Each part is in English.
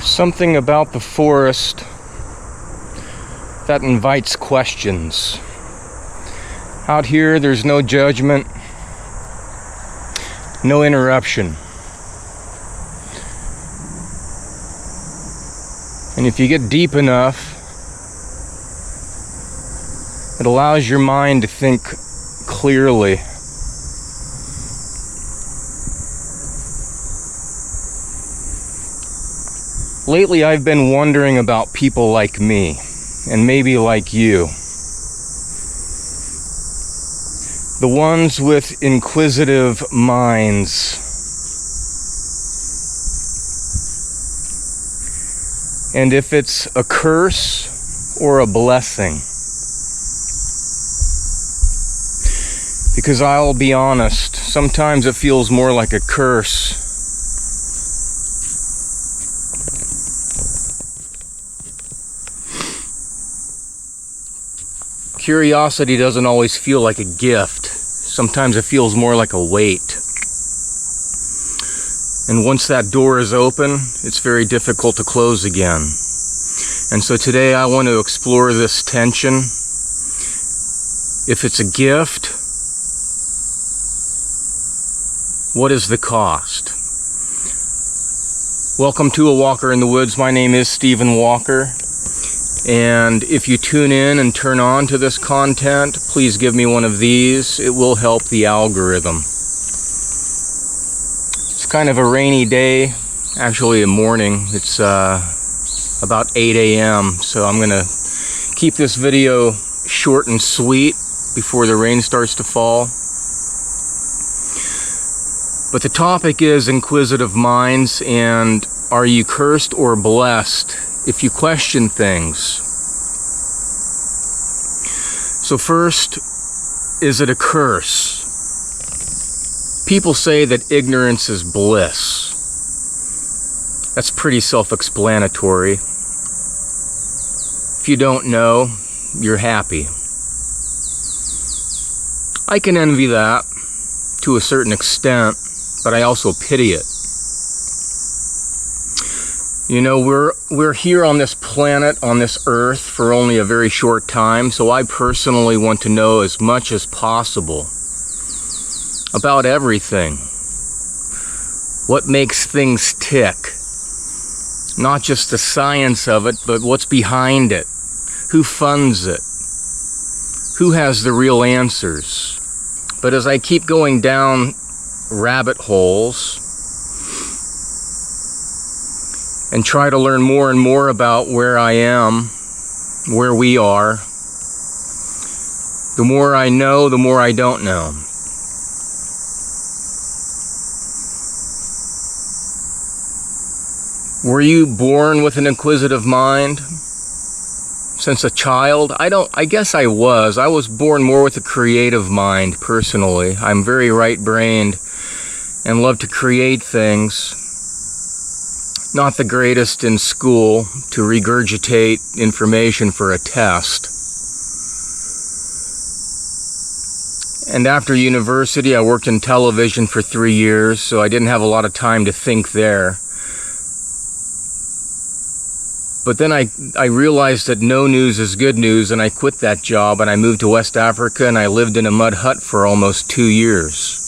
Something about the forest that invites questions. Out here, there's no judgment, no interruption. And if you get deep enough, it allows your mind to think clearly. Lately, I've been wondering about people like me, and maybe like you. The ones with inquisitive minds. And if it's a curse or a blessing. Because I'll be honest, sometimes it feels more like a curse. Curiosity doesn't always feel like a gift. Sometimes it feels more like a weight. And once that door is open, it's very difficult to close again. And so today I want to explore this tension. If it's a gift, what is the cost? Welcome to A Walker in the Woods. My name is Stephen Walker. And if you tune in and turn on to this content, please give me one of these. It will help the algorithm. It's kind of a rainy day, actually a morning. It's about 8 a.m. So I'm gonna keep this video short and sweet before the rain starts to fall. But the topic is inquisitive minds, and are you cursed or blessed if you question things? So first, is it a curse? People say that ignorance is bliss. That's pretty self-explanatory. If you don't know, you're happy. I can envy that to a certain extent, but I also pity it. You know, we're here on this planet, on this earth, for only a very short time, so I personally want to know as much as possible about everything. What makes things tick? Not just the science of it, but what's behind it. Who funds it? Who has the real answers? But as I keep going down rabbit holes and try to learn more and more about where I am, where we are, the more I know, the more I don't know. Were you born with an inquisitive mind since a child? I guess I was. I was born more with a creative mind, personally. I'm very right-brained and love to create things. Not the greatest in school to regurgitate information for a test. And after university, I worked in television for 3 years, so I didn't have a lot of time to think there. But then I realized that no news is good news, and I quit that job, and I moved to West Africa, and I lived in a mud hut for almost 2 years.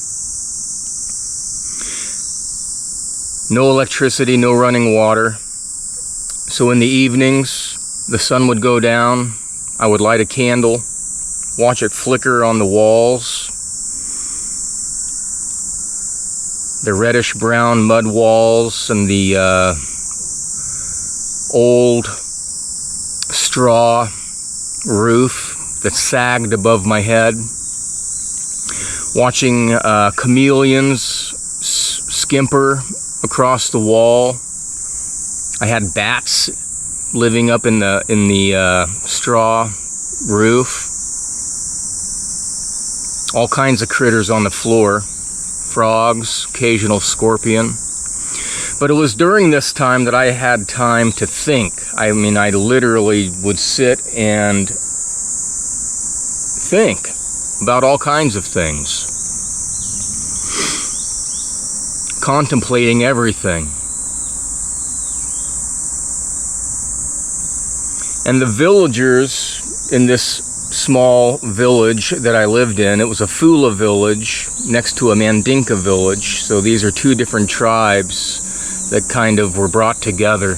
No electricity, no running water. So in the evenings, the sun would go down. I would light a candle, watch it flicker on the walls. The reddish-brown mud walls and the old straw roof that sagged above my head. Watching chameleons skimper across the wall. I had bats living up in the straw roof. All kinds of critters on the floor. Frogs, occasional scorpion. But it was during this time that I had time to think. I mean, I literally would sit and think about all kinds of things. Contemplating everything. And the villagers in this small village that I lived in, it was a Fula village next to a Mandinka village. So these are two different tribes that kind of were brought together.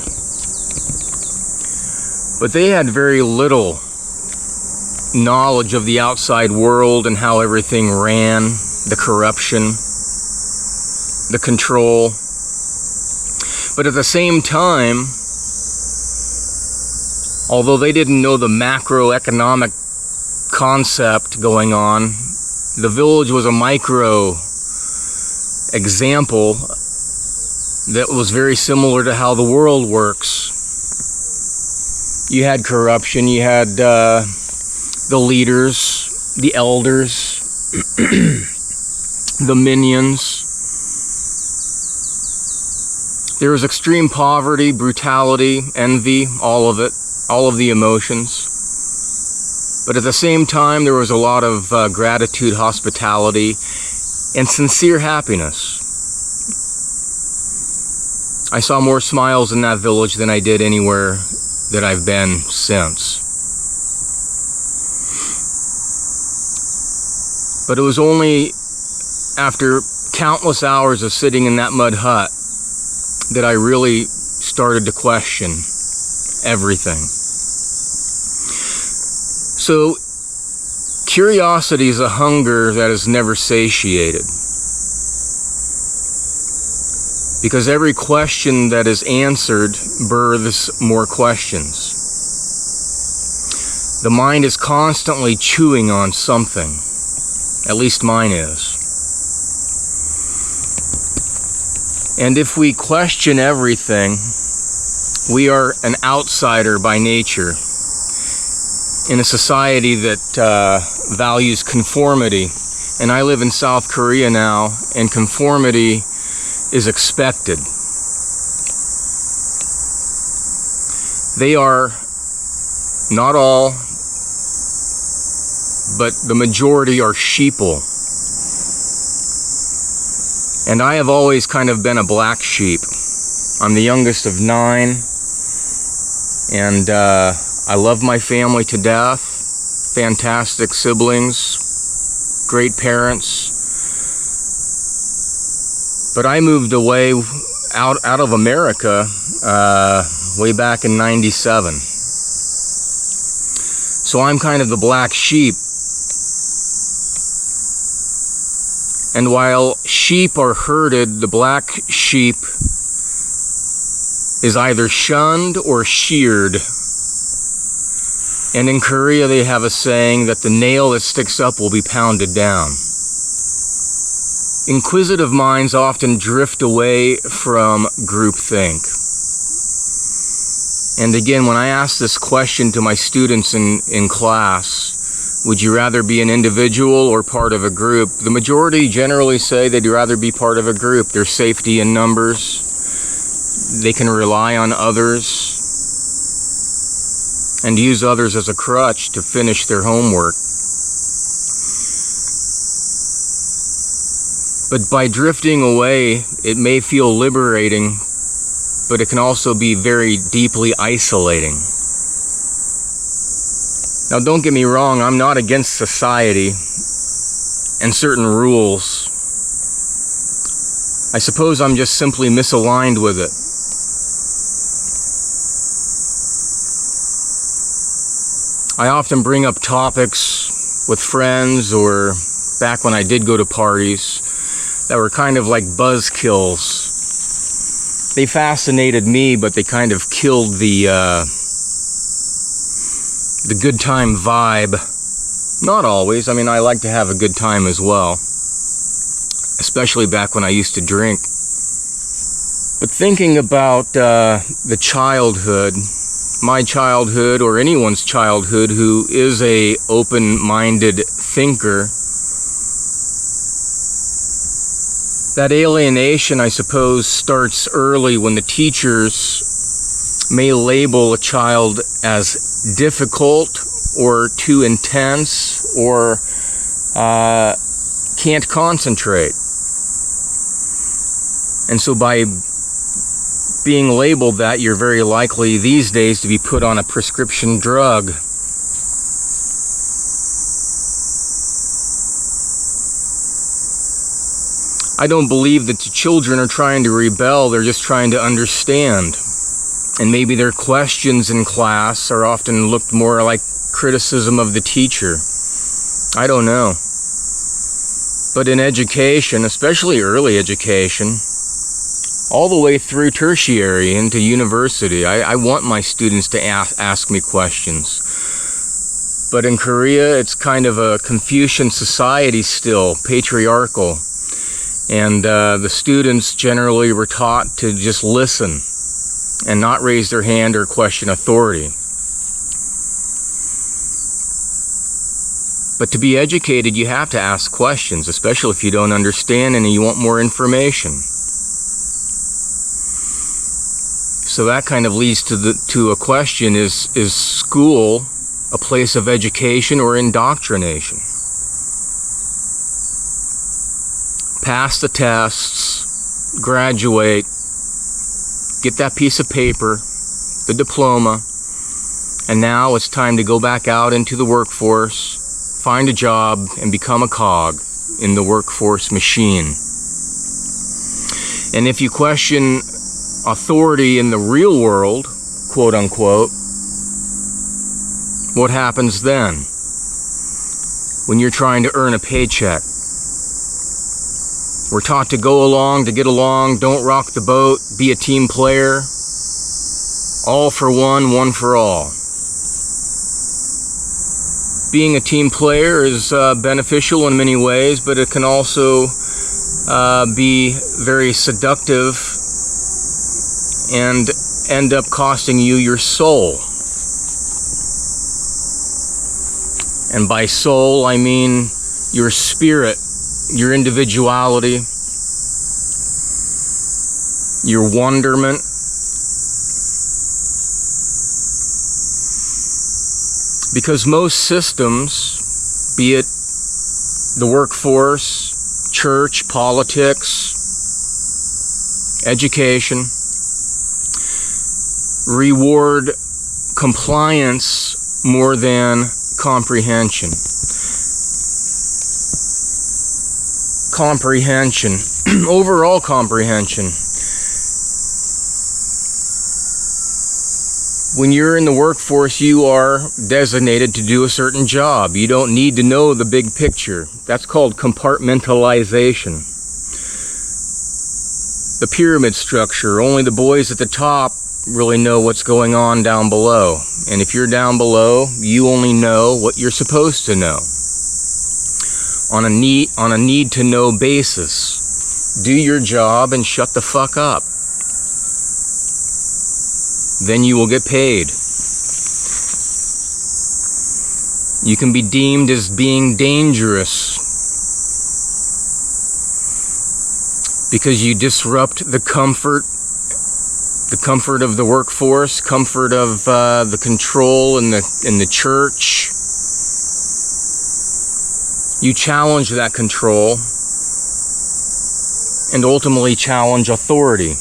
But they had very little knowledge of the outside world and how everything ran, the corruption, the control. But at the same time, although they didn't know the macroeconomic concept going on, the village was a micro example that was very similar to how the world works. You had corruption, you had the leaders, the elders, the minions. There was extreme poverty, brutality, envy, all of it, all of the emotions. But at the same time, there was a lot of gratitude, hospitality, and sincere happiness. I saw more smiles in that village than I did anywhere that I've been since. But it was only after countless hours of sitting in that mud hut that I really started to question everything. So, curiosity is a hunger that is never satiated. Because every question that is answered births more questions. The mind is constantly chewing on something. At least mine is. And if we question everything, we are an outsider by nature in a society that values conformity. And I live in South Korea now, and conformity is expected. They are, not all, but the majority are sheeple. And I have always kind of been a black sheep. I'm the youngest of 9, and I love my family to death. Fantastic siblings, great parents. But I moved away out of America way back in '97. So I'm kind of the black sheep. And while sheep are herded, the black sheep is either shunned or sheared. And in Korea they have a saying that the nail that sticks up will be pounded down. Inquisitive minds often drift away from groupthink. And again, when I ask this question to my students in class, would you rather be an individual or part of a group? The majority generally say they'd rather be part of a group. There's safety in numbers. They can rely on others and use others as a crutch to finish their homework. But by drifting away, it may feel liberating, but it can also be very deeply isolating. Now, don't get me wrong, I'm not against society and certain rules. I suppose I'm just simply misaligned with it. I often bring up topics with friends or back when I did go to parties that were kind of like buzzkills. They fascinated me, but they kind of killed the good time vibe. Not always. I mean, I like to have a good time as well, especially back when I used to drink. But thinking about the childhood, my childhood or anyone's childhood who is a open-minded thinker, that alienation, I suppose, starts early when the teachers may label a child as difficult or too intense or can't concentrate. And so by being labeled that, you're very likely these days to be put on a prescription drug. I don't believe that the children are trying to rebel, they're just trying to understand. And maybe their questions in class are often looked more like criticism of the teacher. I don't know. But in education, especially early education, all the way through tertiary into university, I want my students to ask me questions. But in Korea, it's kind of a Confucian society still, patriarchal. And the students generally were taught to just listen and not raise their hand or question authority. But to be educated, you have to ask questions, especially if you don't understand and you want more information. So that kind of leads to a question, is school a place of education or indoctrination? Pass the tests, graduate, get that piece of paper, the diploma, and now it's time to go back out into the workforce, find a job, and become a cog in the workforce machine. And if you question authority in the real world, quote unquote, what happens then when you're trying to earn a paycheck? We're taught to go along, to get along, don't rock the boat, be a team player, all for one, one for all. Being a team player is beneficial in many ways, but it can also be very seductive and end up costing you your soul. And by soul, I mean your spirit, your individuality, your wonderment. Because most systems, be it the workforce, church, politics, education, reward compliance more than comprehension. Comprehension, overall comprehension. When you're in the workforce, you are designated to do a certain job. You don't need to know the big picture. That's called compartmentalization. The pyramid structure, only the boys at the top really know what's going on down below. And if you're down below, you only know what you're supposed to know. On a need to know basis. Do your job and shut the fuck up. Then you will get paid. You can be deemed as being dangerous because you disrupt the comfort of the workforce, comfort of the control in the church. You challenge that control and ultimately challenge authority.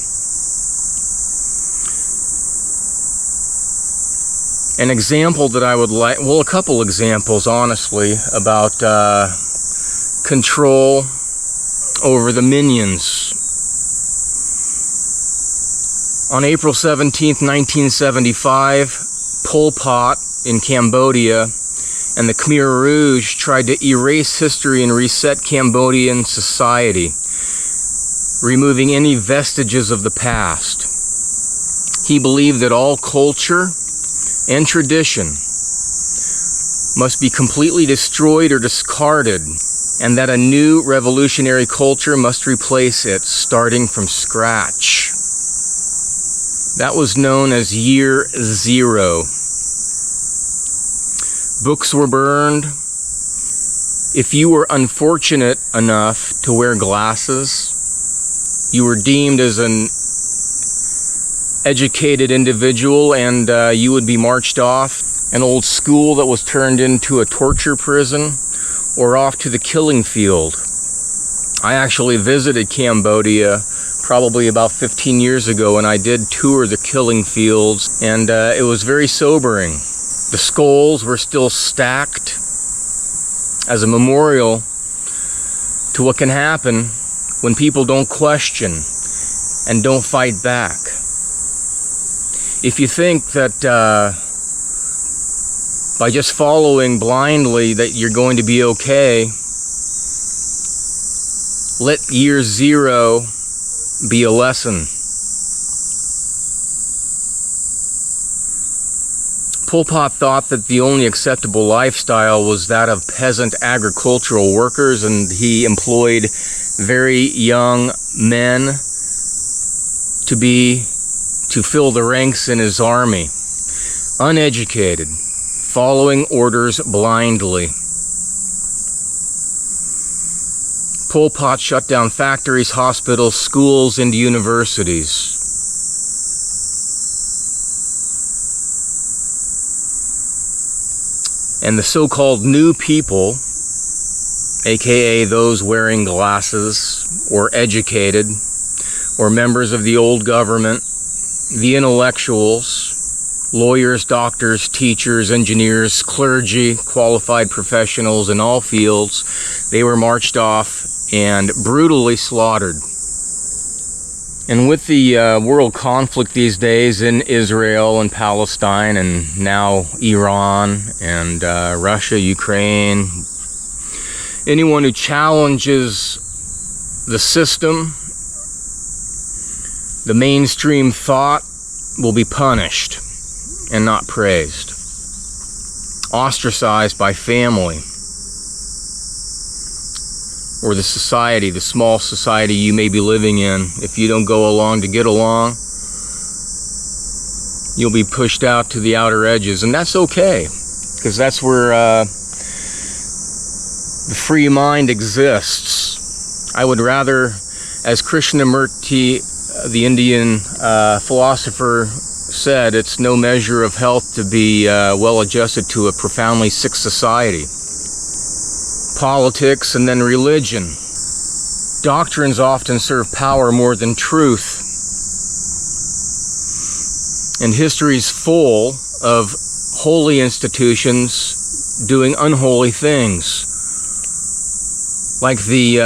An example that I would like, well, a couple examples, honestly, about control over the minions. On April 17th, 1975, Pol Pot in Cambodia and the Khmer Rouge tried to erase history and reset Cambodian society, removing any vestiges of the past. He believed that all culture and tradition must be completely destroyed or discarded, and that a new revolutionary culture must replace it, starting from scratch. That was known as Year Zero. Books were burned. If you were unfortunate enough to wear glasses, you were deemed as an educated individual, and you would be marched off an old school that was turned into a torture prison or off to the killing field. I actually visited Cambodia probably about 15 years ago, and I did tour the killing fields, and it was very sobering. The skulls were still stacked as a memorial to what can happen when people don't question and don't fight back. If you think that by just following blindly that you're going to be okay, let year zero be a lesson. Pol Pot thought that the only acceptable lifestyle was that of peasant agricultural workers, and he employed very young men to fill the ranks in his army, uneducated, following orders blindly. Pol Pot shut down factories, hospitals, schools, and universities. And the so-called new people, aka those wearing glasses, or educated, or members of the old government, the intellectuals, lawyers, doctors, teachers, engineers, clergy, qualified professionals in all fields, they were marched off and brutally slaughtered. And with the world conflict these days in Israel and Palestine, and now Iran and Russia, Ukraine, anyone who challenges the system, the mainstream thought, will be punished and not praised, ostracized by family, or the society, the small society you may be living in. If you don't go along to get along, you'll be pushed out to the outer edges, and that's okay, because that's where the free mind exists. I would rather, as Krishnamurti, the Indian philosopher, said, it's no measure of health to be well adjusted to a profoundly sick society. Politics and then religion. Doctrines often serve power more than truth. And history's full of holy institutions doing unholy things, like the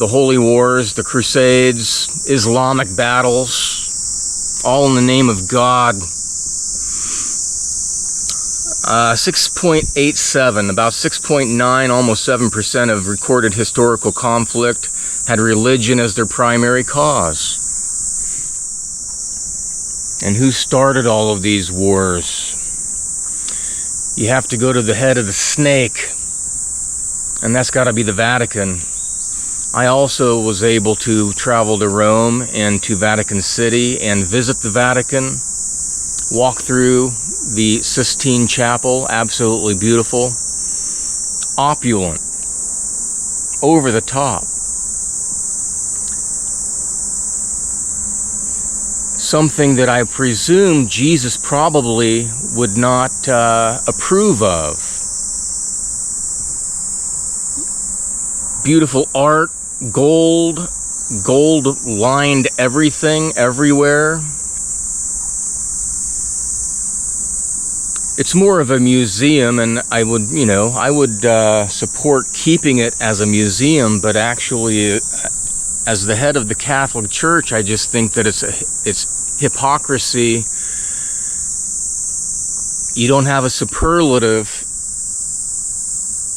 Holy Wars, the Crusades, Islamic battles, all in the name of God. 6.87, about 6.9, almost 7% of recorded historical conflict had religion as their primary cause. And who started all of these wars? You have to go to the head of the snake, and that's got to be the Vatican. I also was able to travel to Rome and to Vatican City and visit the Vatican, walk through the Sistine Chapel, absolutely beautiful, opulent, over the top. Something that I presume Jesus probably would not approve of. Beautiful art, gold lined everything, everywhere. It's more of a museum, and I would support keeping it as a museum, but actually, as the head of the Catholic Church, I just think that it's hypocrisy. You don't have a superlative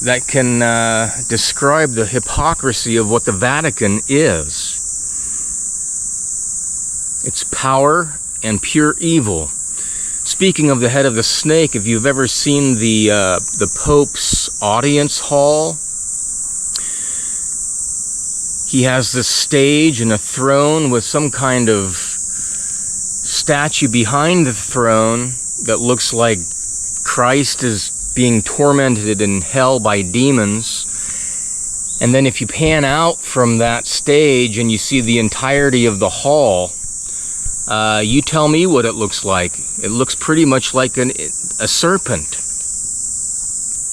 that can describe the hypocrisy of what the Vatican is. It's power and pure evil. Speaking of the head of the snake, if you've ever seen the Pope's audience hall, he has this stage and a throne with some kind of statue behind the throne that looks like Christ is being tormented in hell by demons. And then if you pan out from that stage and you see the entirety of the hall, you tell me what it looks like. It looks pretty much like a serpent.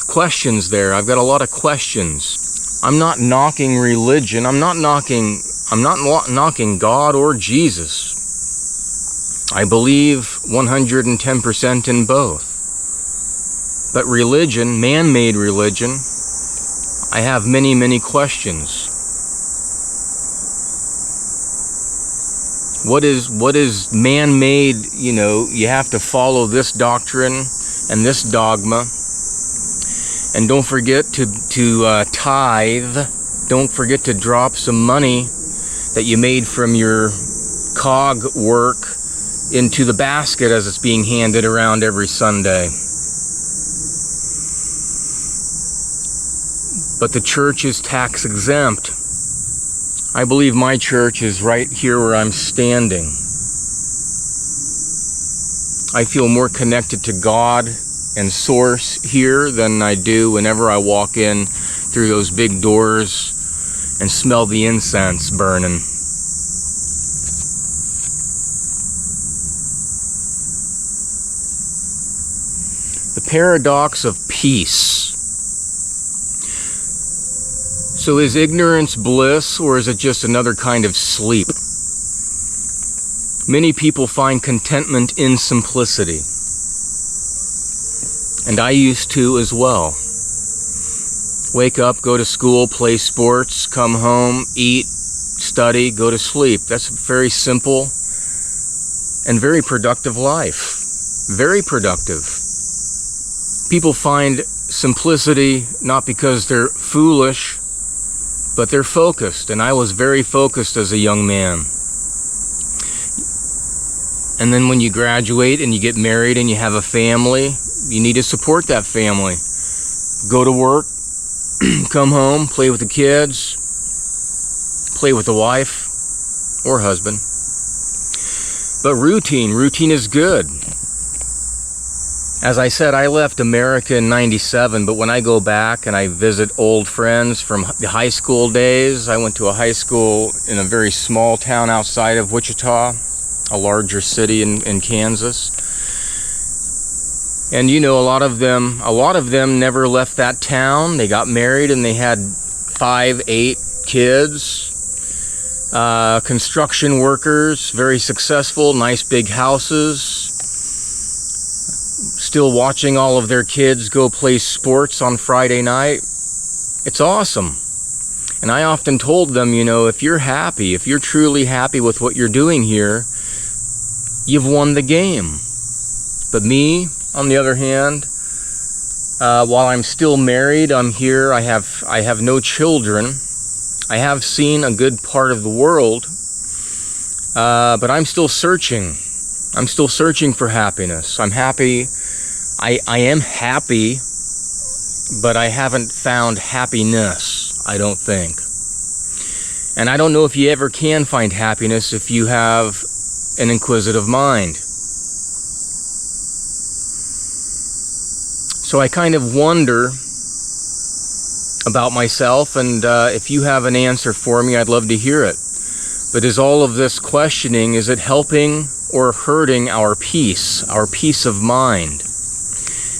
Questions there. I've got a lot of questions. I'm not knocking religion. I'm not knocking God or Jesus. I believe 110% in both. But religion, man-made religion, I have many, many questions. What is man-made? You know, you have to follow this doctrine and this dogma. And don't forget to tithe. Don't forget to drop some money that you made from your cog work into the basket as it's being handed around every Sunday. But the church is tax exempt. I believe my church is right here where I'm standing. I feel more connected to God and Source here than I do whenever I walk in through those big doors and smell the incense burning. The paradox of peace. So is ignorance bliss, or is it just another kind of sleep? Many people find contentment in simplicity. And I used to as well. Wake up, go to school, play sports, come home, eat, study, go to sleep. That's a very simple and very productive life. Very productive. People find simplicity not because they're foolish, but they're focused. And I was very focused as a young man. And then when you graduate and you get married and you have a family, you need to support that family. Go to work, come home, play with the kids, play with the wife or husband. But routine is good. As I said, I left America in '97, but when I go back and I visit old friends from the high school days, I went to a high school in a very small town outside of Wichita, a larger city in Kansas. And you know, a lot of them never left that town. They got married and they had 5, 8 kids. Construction workers, very successful, nice big houses. Still watching all of their kids go play sports on Friday night. It's awesome. And I often told them, you know, if you're happy, if you're truly happy with what you're doing here, you've won the game. But me, on the other hand, while I'm still married, I'm here, I have no children. I have seen a good part of the world, but I'm still searching. I'm still searching for happiness. I'm happy. I am happy, but I haven't found happiness, I don't think. And I don't know if you ever can find happiness if you have an inquisitive mind. So I kind of wonder about myself, and if you have an answer for me, I'd love to hear it. But is all of this questioning, is it helping or hurting our peace of mind?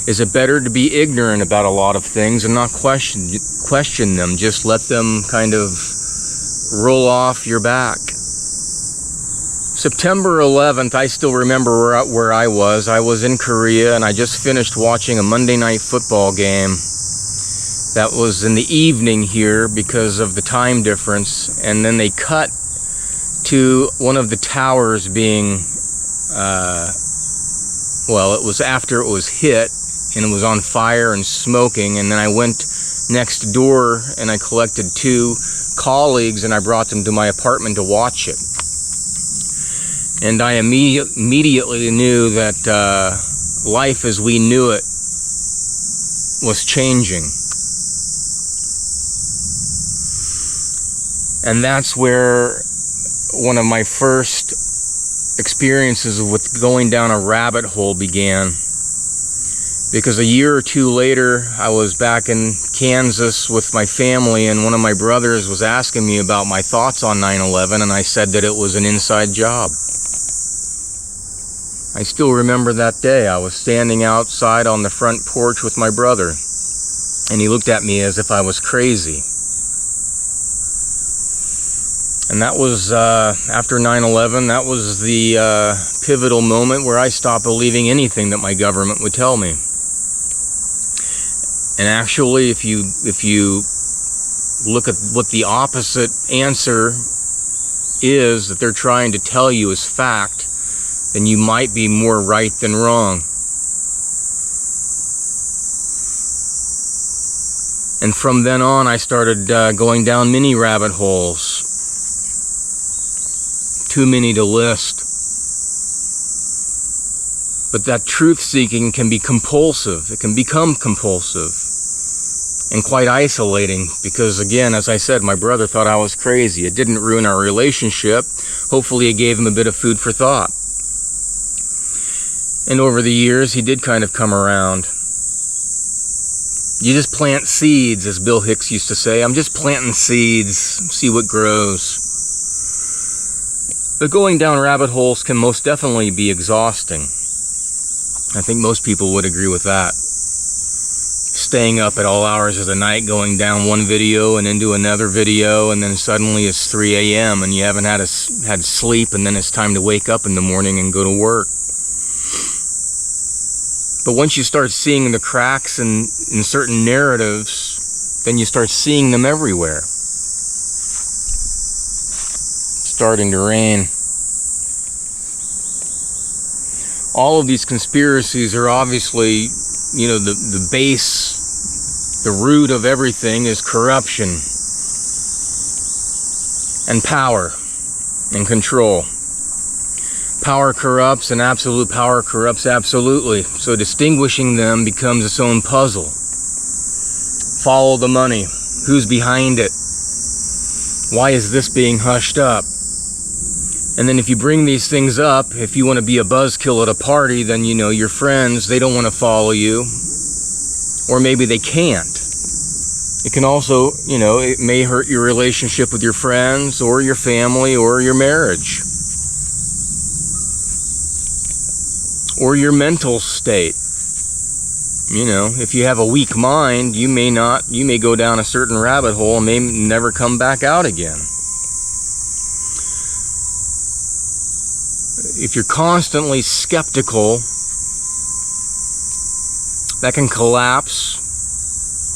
Is it better to be ignorant about a lot of things and not question them, just let them kind of roll off your back? September 11th, I still remember where I was. I was in Korea, and I just finished watching a Monday night football game. That was in the evening here because of the time difference, and then they cut to one of the towers being, well, it was after it was hit, and it was on fire and smoking, and then I went next door and I collected 2 colleagues and I brought them to my apartment to watch it. And I immediately knew that life as we knew it was changing. And that's where one of my first experiences with going down a rabbit hole began. Because a year or 2 later, I was back in Kansas with my family, and one of my brothers was asking me about my thoughts on 9/11, and I said that it was an inside job. I still remember that day. I was standing outside on the front porch with my brother, and he looked at me as if I was crazy. And that was after 9/11. That was the pivotal moment where I stopped believing anything that my government would tell me. And actually, if you look at what the opposite answer is that they're trying to tell you as fact, then you might be more right than wrong. And from then on, I started going down many rabbit holes. Too many to list. But that truth-seeking can be compulsive. It can become compulsive. And quite isolating, because again, as I said, my brother thought I was crazy. It didn't ruin our relationship. Hopefully it gave him a bit of food for thought. And over the years, he did kind of come around. You just plant seeds, as Bill Hicks used to say. I'm just planting seeds, see what grows. But going down rabbit holes can most definitely be exhausting. I think most people would agree with that. Staying up at all hours of the night, going down one video and into another video, and then suddenly it's 3 a.m. and you haven't had sleep, and then it's time to wake up in the morning and go to work. But once you start seeing the cracks in certain narratives, then you start seeing them everywhere. It's starting to rain. All of these conspiracies are obviously, the base, the root of everything is corruption and power and control. Power corrupts, and absolute power corrupts absolutely. So distinguishing them becomes its own puzzle. Follow the money. Who's behind it? Why is this being hushed up? And then if you bring these things up, if you want to be a buzzkill at a party, then your friends, they don't want to follow you. Or maybe they can't. It can also, it may hurt your relationship with your friends or your family or your marriage. Or your mental state. If you have a weak mind, you may go down a certain rabbit hole and may never come back out again. If you're constantly skeptical, that can collapse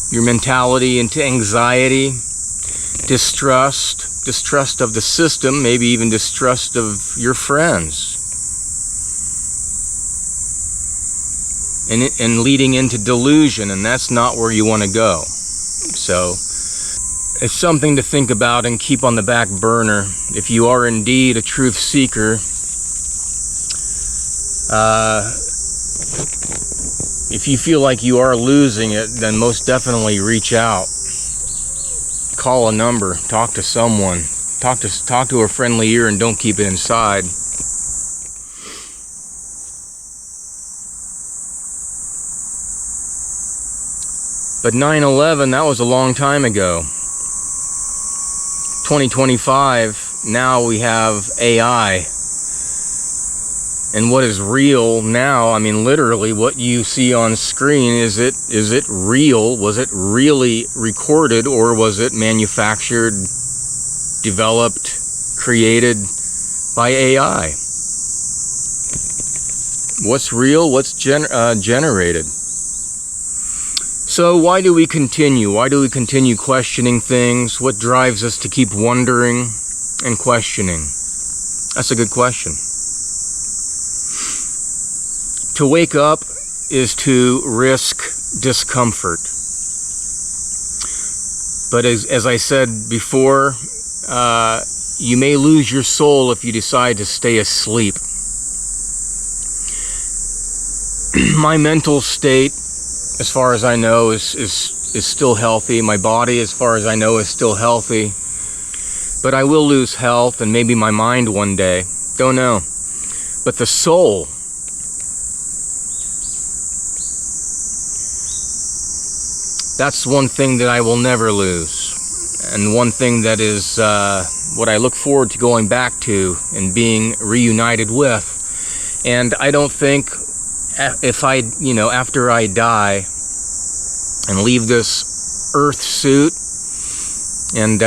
your mentality into anxiety, distrust of the system, maybe even distrust of your friends. And leading into delusion, and that's not where you want to go. So it's something to think about and keep on the back burner. If you are indeed a truth seeker, if you feel like you are losing it, then most definitely reach out. Call a number, talk to someone, talk to a friendly ear, and don't keep it inside. But 9/11, that was a long time ago. 2025, now we have AI. And what is real now, literally what you see on screen, is it real? Was it really recorded, or was it manufactured, developed, created by AI? What's real? What's generated? So why do we continue? Why do we continue questioning things? What drives us to keep wondering and questioning? That's a good question. To wake up is to risk discomfort. But as I said before, you may lose your soul if you decide to stay asleep. My mental state, as far as I know, is still healthy. My body, as far as I know, is still healthy. But I will lose health, and maybe my mind one day. Don't know. But the soul, that's one thing that I will never lose. And one thing that is what I look forward to going back to and being reunited with. And I don't think if after I die and leave this earth suit and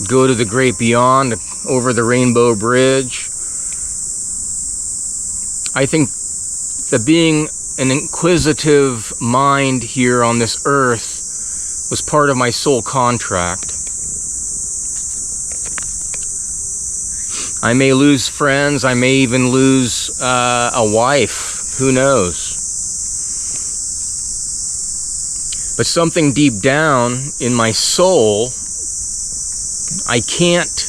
go to the great beyond, over the rainbow bridge. I think that being an inquisitive mind here on this earth was part of my soul contract. I may lose friends, I may even lose a wife, who knows? But something deep down in my soul, I can't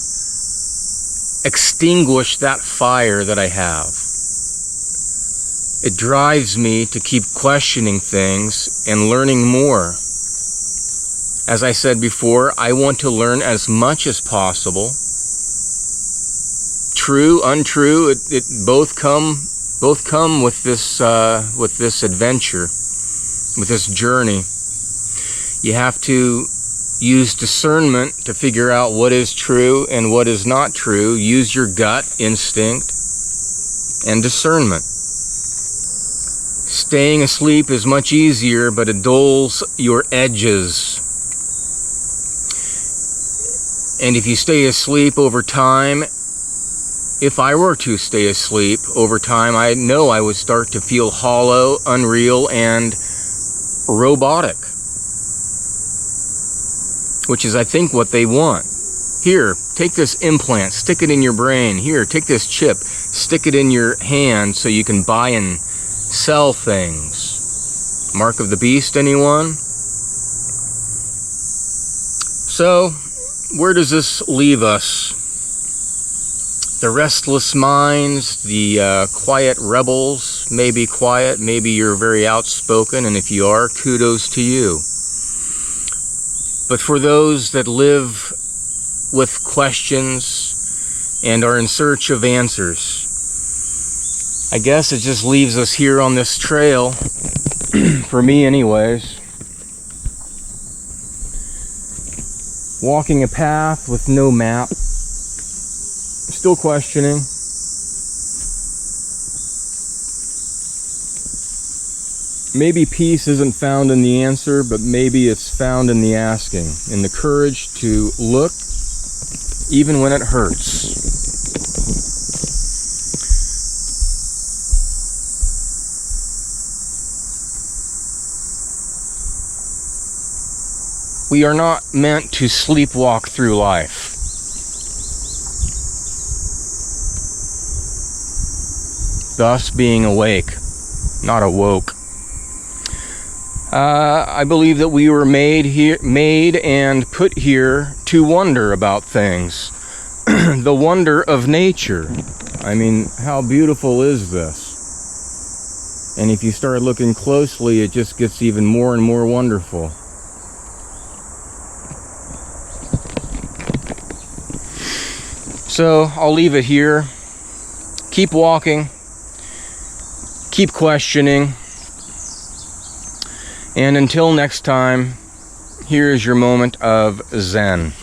extinguish that fire that I have. It drives me to keep questioning things and learning more. As I said before, I want to learn as much as possible. True, untrue, it both come with this adventure, with this journey. You have to use discernment to figure out what is true and what is not true. Use your gut instinct and discernment. Staying asleep is much easier, but it dulls your edges. And if you stay asleep over time, if I were to stay asleep over time, I know I would start to feel hollow, unreal, and robotic. Which is, I think, what they want. Here, take this implant, stick it in your brain. Here, take this chip, stick it in your hand so you can buy and sell things. Mark of the beast, anyone? So, where does this leave us? The restless minds, the quiet rebels, maybe quiet, maybe you're very outspoken, and if you are, kudos to you. But for those that live with questions and are in search of answers, I guess it just leaves us here on this trail, for me anyways, walking a path with no map, still questioning. Maybe peace isn't found in the answer, but maybe it's found in the asking, in the courage to look even when it hurts. We are not meant to sleepwalk through life. Thus being awake, not awoke. I believe that we were made and put here to wonder about things. The wonder of nature. I mean, how beautiful is this? And if you start looking closely, it just gets even more and more wonderful. So I'll leave it here. Keep walking. Keep questioning. And until next time, here is your moment of Zen.